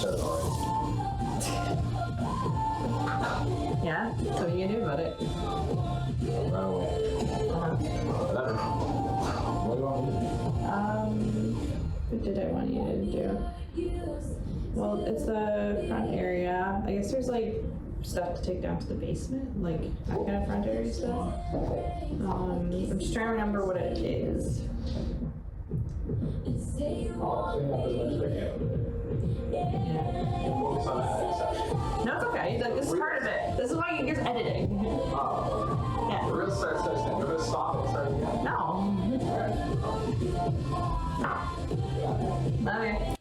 said already. Yeah? So what are you gonna do about it? Right away. Whatever. What do you want me to do? What did I want you to do? Well, it's the front area. I guess there's like stuff to take down to the basement, like that kind of front area stuff. I'm just trying to remember what it is. I'll clean up as much as I can. Yeah. Focus on that exception. No, it's okay. This is part of it. This is why you're editing. Oh, Yeah. the real start starts then. You're gonna stop and start again. No. Okay.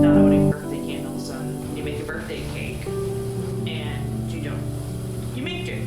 Not owning birthday candles, you make a birthday cake, and you make it.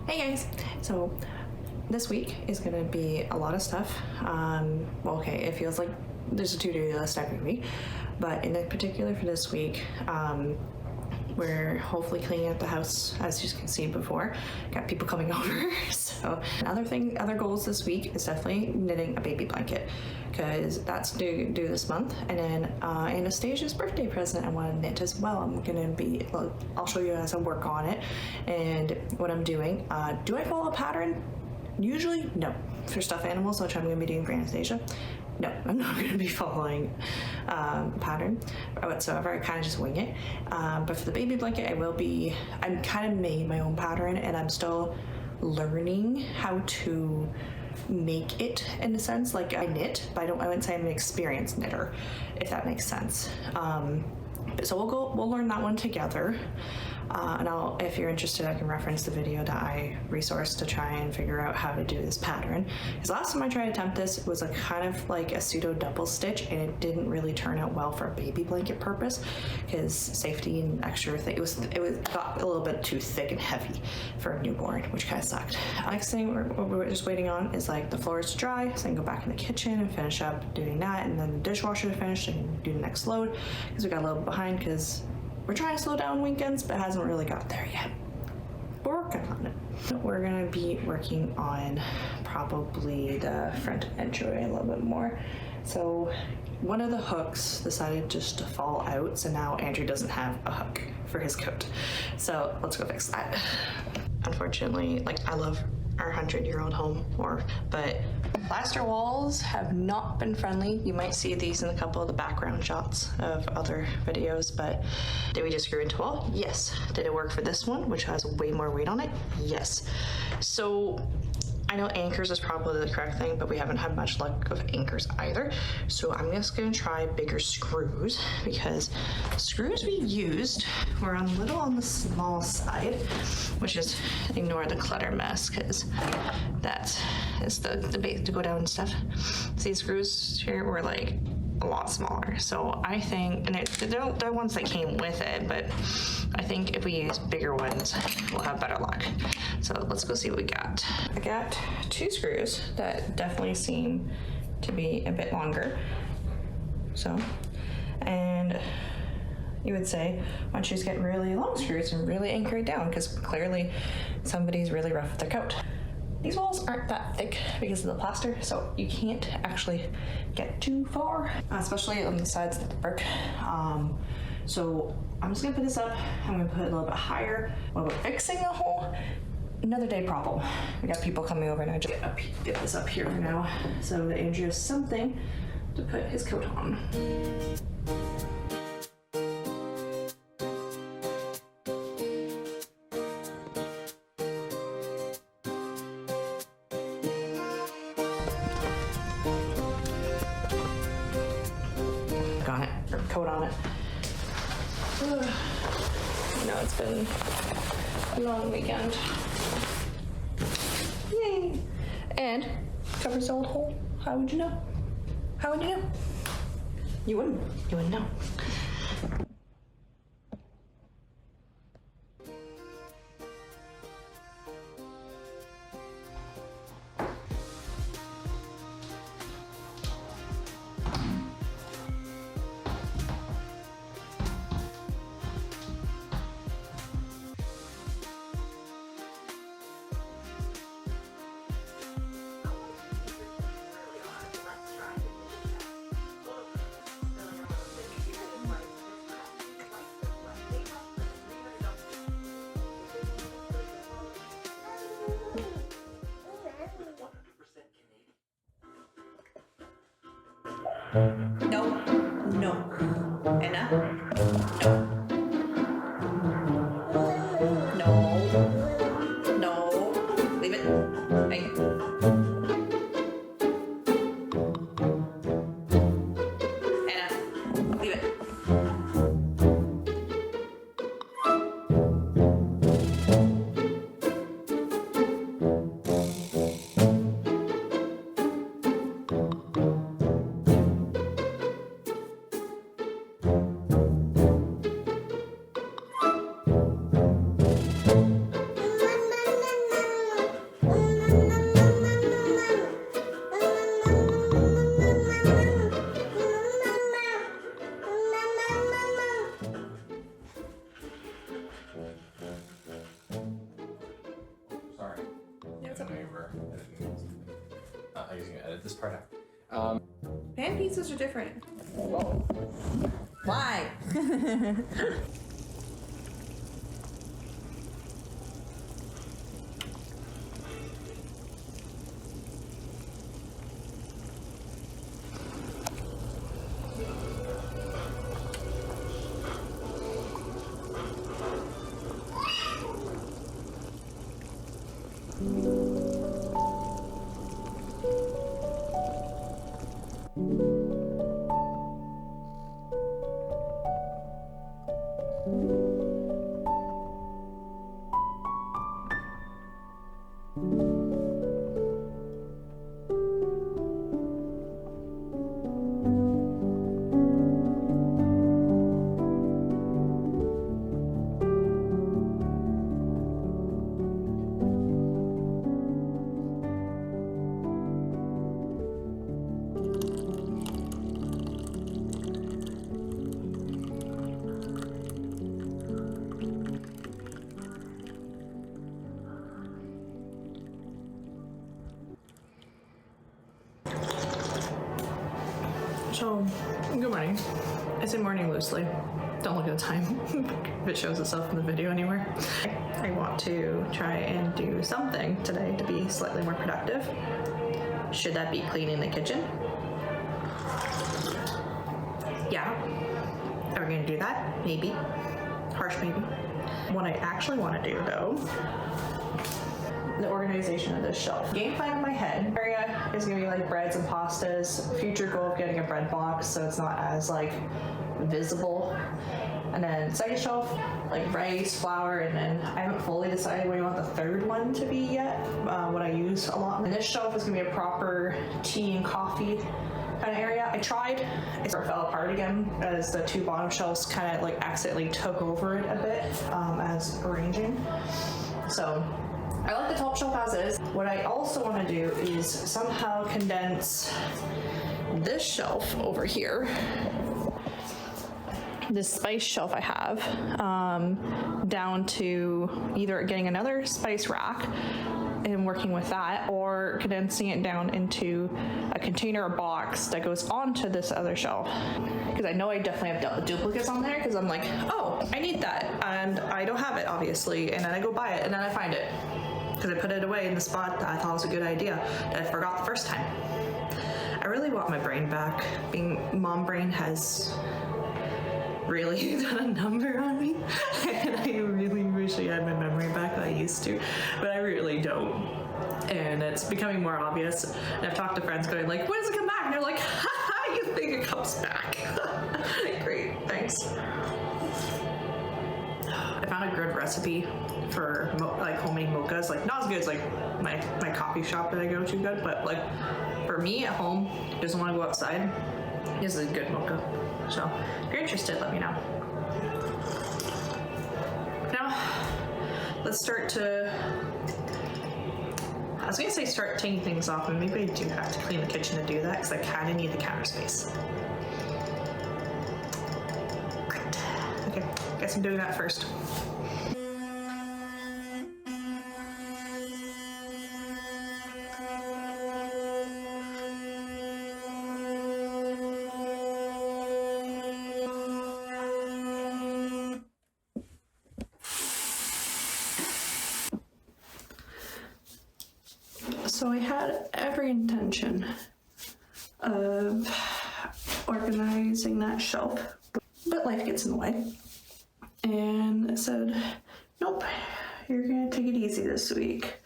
Hey guys, so this week is gonna be a lot of stuff. Well, okay, it feels like there's a to-do list every week, but in particular for this week, we're hopefully cleaning up the house, as you can see before. Got people coming over. So other goals this week is definitely knitting a baby blanket, because that's due this month. And then Anastasia's birthday present I want to knit as well. I'll show you as I work on it and what I'm doing. Do I follow a pattern? Usually, no. For stuffed animals, which I'm going to be doing for Anastasia, no, I'm not going to be following a pattern whatsoever. I kind of just wing it. But for the baby blanket, I'm kind of made my own pattern, and I'm still learning how to make it, in a sense. Like, I knit, but I wouldn't say I'm an experienced knitter, if that makes sense. So we'll learn that one together. And if you're interested, I can reference the video that I resourced to try and figure out how to do this pattern. Because last time I tried to attempt this, it was a kind of like a pseudo double stitch, and it didn't really turn out well for a baby blanket purpose, because safety and extra thing, it got a little bit too thick and heavy for a newborn, which kind of sucked. Next thing we're just waiting on is like the floors to dry, so I can go back in the kitchen and finish up doing that, and then the dishwasher to finish and do the next load, because we got a little bit behind because we're trying to slow down weekends, but it hasn't really got there yet. We're working on it. We're gonna be working on probably the front entryway a little bit more. So one of the hooks decided just to fall out, so now Andrew doesn't have a hook for his coat. So let's go fix that. Unfortunately, like, I love our 100-year-old home, but plaster walls have not been friendly. You might see these in a couple of the background shots of other videos, but did we just screw into a wall? Yes. Did it work for this one, which has way more weight on it? Yes. So I know anchors is probably the correct thing, but we haven't had much luck with anchors either. So I'm just gonna try bigger screws, because screws we used were a little on the small side, which is, ignore the clutter mess, because that is the base to go down and stuff. These screws here were like a lot smaller. So I think, and they're ones that came with it, but I think if we use bigger ones, we'll have better luck. So let's go see what we got. I got 2 screws that definitely seem to be a bit longer. So, and you would say, why don't you just get really long screws and really anchor it down, because clearly somebody's really rough with their coat. These walls aren't that thick because of the plaster, so you can't actually get too far, especially on the sides that work. So I'm just gonna put this up. I'm gonna put it a little bit higher. While we're fixing the hole, another day problem. We got people coming over, and I just get this up here for now, so that Andrew has something to put his coat on. On it, or coat on it. I know it's been a long weekend. Yay! And covers the old hole. How would you know? How would you know? You wouldn't. You wouldn't know. No, no. Anna? No. No. Leave it. Hey. Anna, leave it. I was gonna edit this part out. Pan pizzas are different. Why? say morning loosely. Don't look at the time if it shows itself in the video anywhere. I want to try and do something today to be slightly more productive. Should that be cleaning the kitchen? Yeah. Are we gonna do that? Maybe. Harsh maybe. What I actually want to do though, the organization of this shelf. Game plan in my head area is gonna be like breads and pastas. Future goal of getting a bread box so it's not as like visible. And then second shelf, like rice, flour, and then I haven't fully decided what I want the third one to be yet. What I use a lot. And this shelf is gonna be a proper tea and coffee kind of area. I tried, it sort of fell apart again as the two bottom shelves kind of like accidentally took over it a bit as arranging. So I like the top shelf as is. What I also want to do is somehow condense this shelf over here, this spice shelf I have, down to either getting another spice rack and working with that, or condensing it down into a container or box that goes onto this other shelf. Because I know I definitely have duplicates on there, because I'm like, oh, I need that, and I don't have it, obviously, and then I go buy it, and then I find it. Because I put it away in the spot that I thought was a good idea, that I forgot the first time. I really want my brain back. Being mom brain has really done a number on me, and I really wish I had my memory back that I used to, but I really don't. And it's becoming more obvious. And I've talked to friends going like, when does it come back? And they're like, haha, you think it comes back. Great, thanks. I found a good recipe for like homemade mochas, like not as good as like my coffee shop that I go to good, but like for me at home, who doesn't want to go outside, this is a good mocha. So if you're interested, let me know. Now, let's start to, I was gonna say start taking things off, and maybe I do have to clean the kitchen to do that because I kind of need the counter space. Great. Okay, guess I'm doing that first. So I had every intention of organizing that shelf, but life gets in the way. And it said, nope, you're gonna take it easy this week.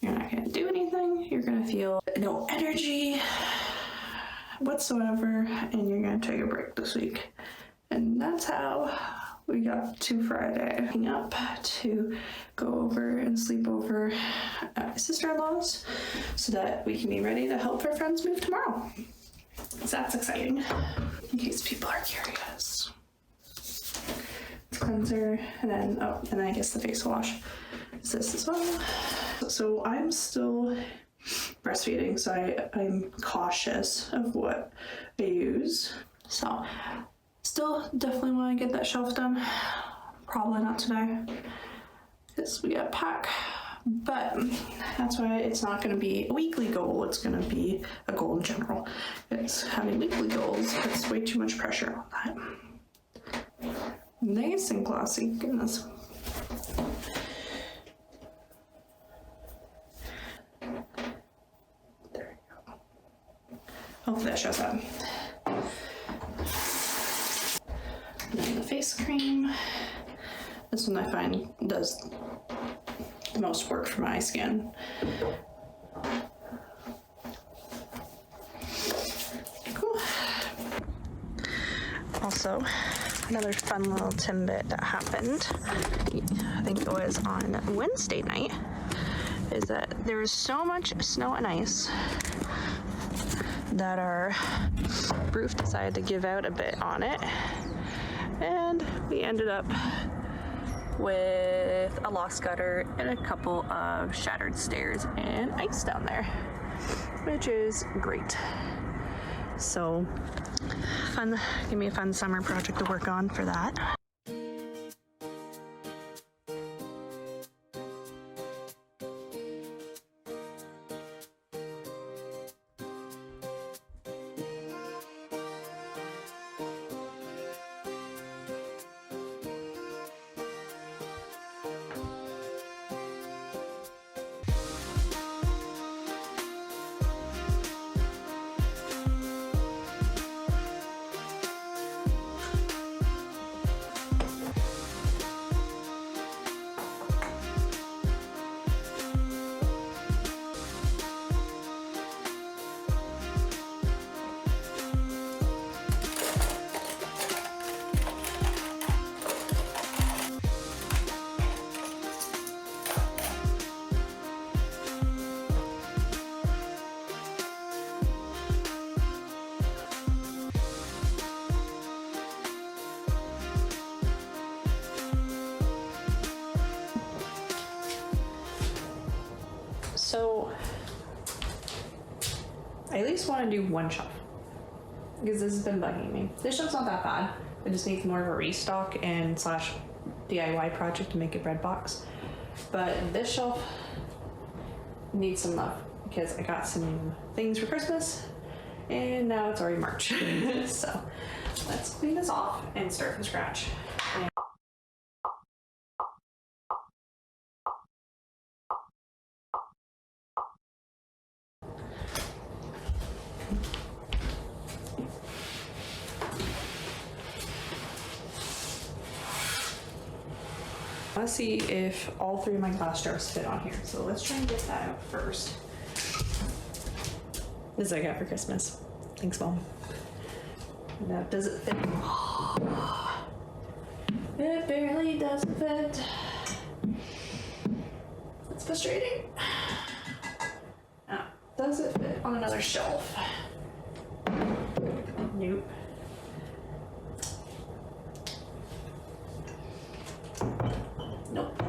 You're not gonna do anything. You're gonna feel no energy whatsoever, and you're gonna take a break this week. And that's how we got to Friday. Waking up to go over and sleep over at my sister-in-law's so that we can be ready to help our friends move tomorrow. So that's exciting, in case people are curious. It's cleanser, and then, oh, and then I guess the face wash is this as well. So I'm still breastfeeding, so I'm cautious of what I use. So still definitely want to get that shelf done. Probably not today because we got to pack, but that's why it's not going to be a weekly goal. It's going to be a goal in general. It's having weekly goals. It's way too much pressure on that. Nice and glossy, goodness. There we go. Hopefully that shows up. And then the face cream. This one I find does the most work for my skin. Cool. Also, another fun little tidbit that happened, I think it was on Wednesday night, is that there was so much snow and ice that our roof decided to give out a bit on it. And we ended up with a lost gutter and a couple of shattered stairs and ice down there, which is great. So fun, give me a fun summer project to work on for that. I at least want to do one shelf because this has been bugging me. This shelf's not that bad. It just needs more of a restock and slash DIY project to make a bread box. But this shelf needs some love because I got some things for Christmas and now it's already March. So let's clean this off and start from scratch. I want to see if all three of my glass jars fit on here. So let's try and get that out first. This is what I got for Christmas. Thanks, Mom. Now, does it fit? It barely doesn't fit. It's frustrating. Now, does it fit on another shelf? Nope. Nope.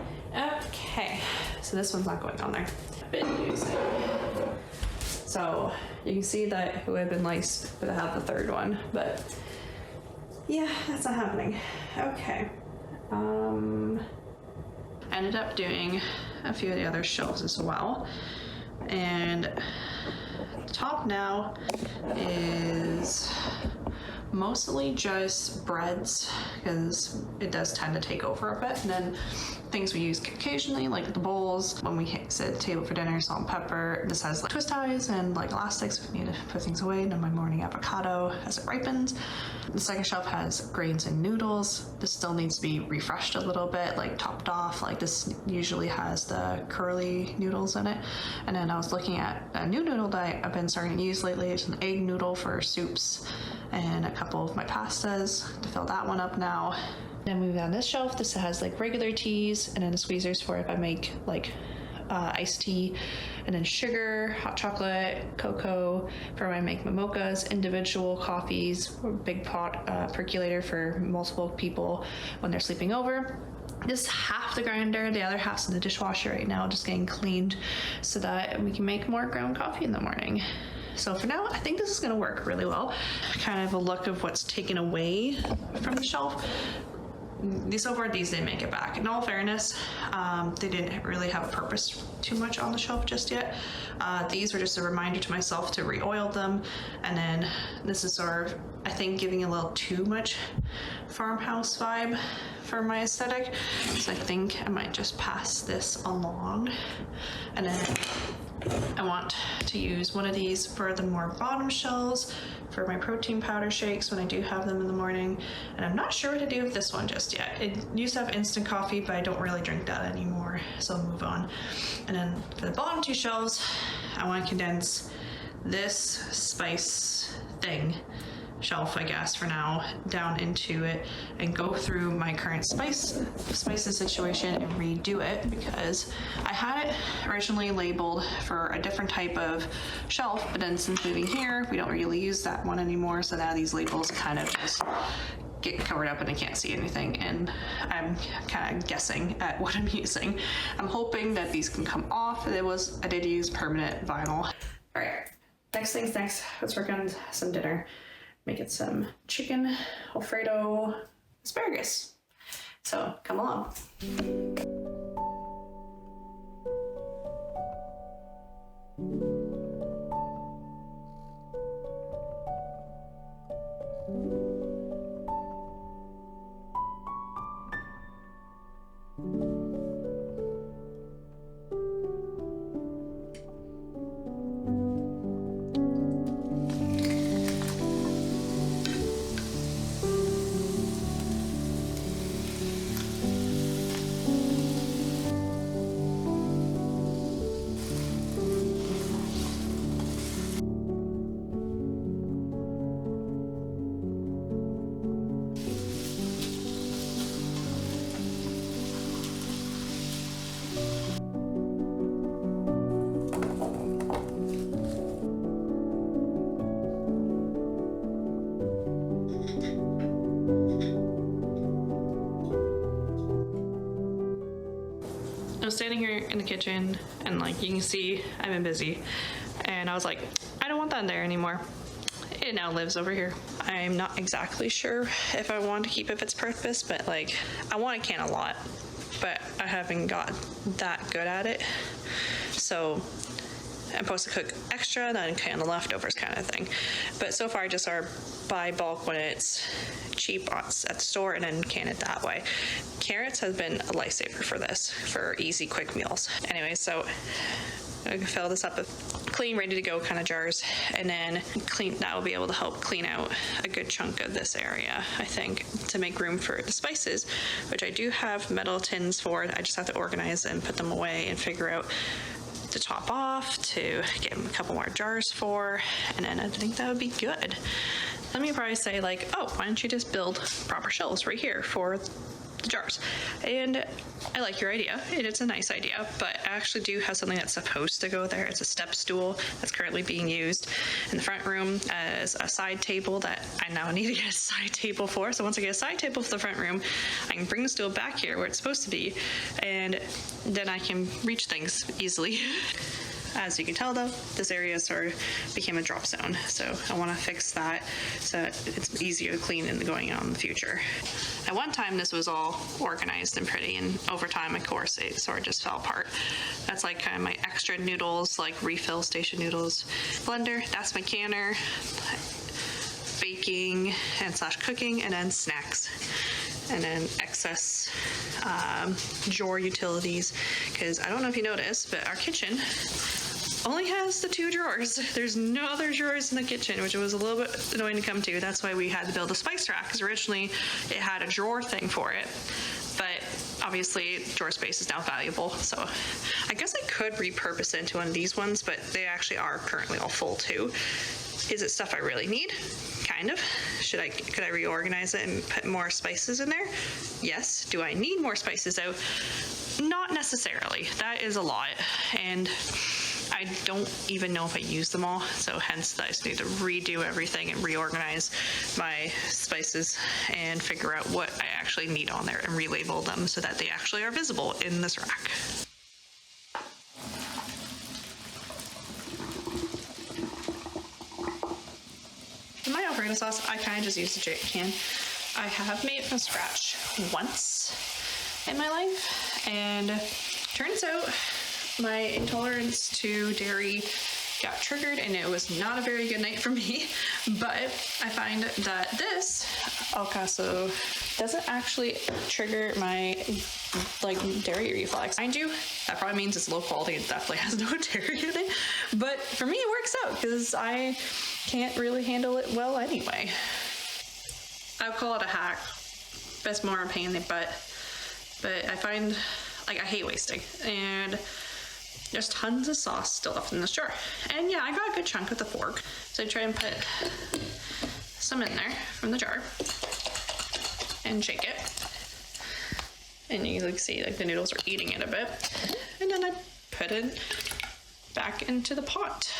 Okay, so this one's not going on there. Been using. So you can see that it would have been nice to have the third one, but yeah, that's not happening. Okay. Ended up doing a few of the other shelves as well, and the top now is mostly just breads because it does tend to take over a bit, and then things we use occasionally like the bowls when we sit at the table for dinner, salt and pepper. This has like twist ties and like elastics if we need to put things away, and then my morning avocado as it ripens. The second shelf has grains and noodles. This still needs to be refreshed a little bit, like topped off. Like this usually has the curly noodles in it. And then I was looking at a new noodle that I've been starting to use lately. It's an egg noodle for soups and a couple of my pastas to fill that one up now. Then moving down this shelf, this has like regular teas and then the squeezers for if I make like iced tea, and then sugar, hot chocolate, cocoa for when I make my mochas, individual coffees, big pot percolator for multiple people when they're sleeping over. This half the grinder, the other half's in the dishwasher right now, just getting cleaned so that we can make more ground coffee in the morning. So for now, I think this is gonna work really well. Kind of a look of what's taken away from the shelf. So far, these didn't make it back. In all fairness, they didn't really have a purpose too much on the shelf just yet. These were just a reminder to myself to re-oil them. And then this is sort of, I think, giving a little too much farmhouse vibe for my aesthetic. So I think I might just pass this along. And then I want to use one of these for the more bottom shelves for my protein powder shakes when I do have them in the morning. And I'm not sure what to do with this one just yet. It used to have instant coffee, but I don't really drink that anymore, so I'll move on. And then for the bottom two shelves, I want to condense this spice thing shelf, I guess, for now, down into it and go through my current spices situation and redo it, because I had it originally labeled for a different type of shelf, but then since moving here, we don't really use that one anymore, so now these labels kind of just get covered up and I can't see anything, and I'm kind of guessing at what I'm using. I'm hoping that these can come off. I did use permanent vinyl. All right, next things next, let's work on some dinner. Making some chicken Alfredo asparagus. So come along. was standing here in the kitchen and like you can see I've been busy, and I was like, I don't want that in there anymore. It now lives over here. I'm not exactly sure if I want to keep it for its purpose, but like I want to can a lot, but I haven't got that good at it. So I'm supposed to cook extra, then can the leftovers kind of thing. But so far I just are buy bulk when it's cheap at the store and then can it that way. Carrots has been a lifesaver for this, for easy quick meals. Anyway, so I can fill this up with clean, ready to go kind of jars, and then that will be able to help clean out a good chunk of this area, I think, to make room for the spices, which I do have metal tins for. I just have to organize and put them away and figure out to top off, to get a couple more jars for, and then I think that would be good. Let me probably say like, oh, why don't you just build proper shelves right here for the jars? And I like your idea. It's a nice idea, but I actually do have something that's supposed to go there. It's a step stool that's currently being used in the front room as a side table that I now need to get a side table for. So once I get a side table for the front room, I can bring the stool back here where it's supposed to be, and then I can reach things easily. As you can tell though, this area sort of became a drop zone, so I want to fix that so that it's easier to clean in going on in the future. At one time this was all organized and pretty, and over time of course it sort of just fell apart. That's like kind of my extra noodles, like refill station noodles. Blender, that's my canner, baking and slash cooking, and then snacks. And then excess drawer utilities, because I don't know if you noticed, but our kitchen only has the 2 drawers. There's no other drawers in the kitchen, which was a little bit annoying to come to. That's why we had to build a spice rack, because originally it had a drawer thing for it. But obviously drawer space is now valuable, so I guess I could repurpose it into one of these ones, but they actually are currently all full too. Is it stuff I really need? Kind of. Could I reorganize it and put more spices in there? Yes. Do I need more spices though? Not necessarily. That is a lot, and I don't even know if I use them all, so hence I just need to redo everything and reorganize my spices and figure out what I actually need on there and relabel them so that they actually are visible in this rack. For my Alfredo sauce, I kind of just use the J can. I have made it from scratch once in my life, and turns out my intolerance to dairy got triggered, and it was not a very good night for me. But I find that this El Caso doesn't actually trigger my dairy reflex. Mind you, that probably means it's low quality. It definitely has no dairy in it. But for me, it works out because I can't really handle it well anyway. I would call it a hack, but it's more a pain in the butt. But I find, I hate wasting, and there's tons of sauce still left in this jar. And yeah, I got a good chunk with the fork, so I try and put some in there from the jar and shake it. And you can see the noodles are eating it a bit. And then I put it back into the pot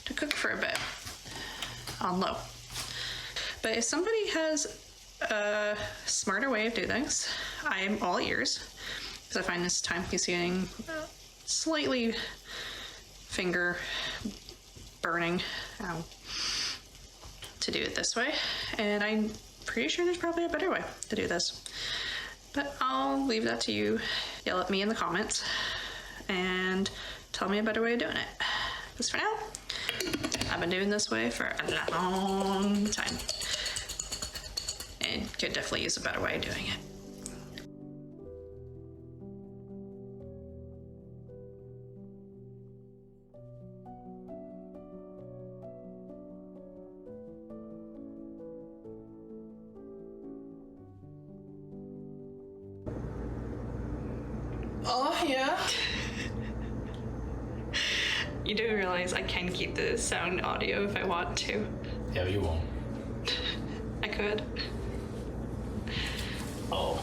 to cook for a bit on low. But if somebody has a smarter way of doing things, I am all ears, because I find this time consuming, slightly finger burning to do it this way. And I'm pretty sure there's probably a better way to do this. But I'll leave that to you. Yell at me in the comments and tell me a better way of doing it. Because for now, I've been doing this way for a long time, and could definitely use a better way of doing it. Oh, yeah. You do realize I can keep the sound audio if I want to. Yeah, you won't. I could. Oh.